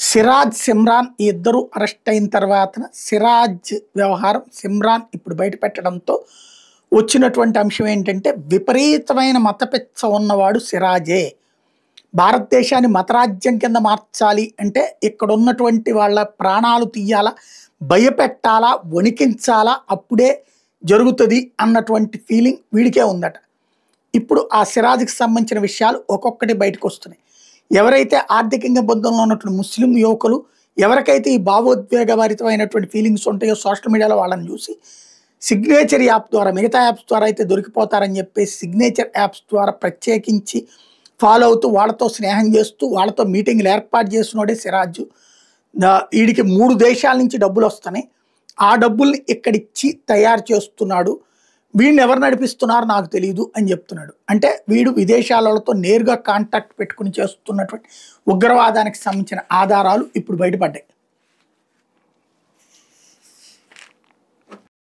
సిరాజ్ సిమ్రాన్ ఈ ఇద్దరు అరెస్ట్ అయిన తర్వాత సిరాజ్ వ్యవహారం సిమ్రాన్ ఇప్పుడు బయట పెట్టడంతో వచ్చినటువంటి అంశం ఏంటంటే విపరీతమైన మతపిచ్చ ఉన్నవాడు సిరాజే. భారతదేశాన్ని మతరాజ్యం కింద మార్చాలి అంటే ఇక్కడ ఉన్నటువంటి వాళ్ళ ప్రాణాలు తీయాలా, భయపెట్టాలా, వణికించాలా, అప్పుడే జరుగుతుంది అన్నటువంటి ఫీలింగ్ వీడికే ఉందట. ఇప్పుడు ఆ సిరాజ్కి సంబంధించిన విషయాలు ఒక్కొక్కటి బయటకు వస్తున్నాయి. ఎవరైతే ఆర్థికంగా ఇబ్బందుల్లో ఉన్నటువంటి ముస్లిం యువకులు, ఎవరికైతే ఈ భావోద్వేగభరితమైనటువంటి ఫీలింగ్స్ ఉంటాయో సోషల్ మీడియాలో వాళ్ళని చూసి సిగ్నేచర్ యాప్ ద్వారా, మిగతా యాప్స్ ద్వారా అయితే దొరికిపోతారని చెప్పేసి సిగ్నేచర్ యాప్స్ ద్వారా ప్రత్యేకించి ఫాలో అవుతూ వాళ్ళతో స్నేహం చేస్తూ వాళ్ళతో మీటింగ్లు ఏర్పాటు చేసినోడే సిరాజు. వీడికి 3 దేశాల నుంచి డబ్బులు వస్తున్నాయి. ఆ డబ్బుల్ని ఇక్కడిచ్చి తయారు చేస్తున్నాడు. వీడిని ఎవరు నడిపిస్తున్నారో నాకు తెలియదు అని చెప్తున్నాడు. అంటే వీడు విదేశాలతో నేరుగా కాంటాక్ట్ పెట్టుకుని చేస్తున్నటువంటి ఉగ్రవాదానికి సంబంధించిన ఆధారాలు ఇప్పుడు బయటపడ్డాయి.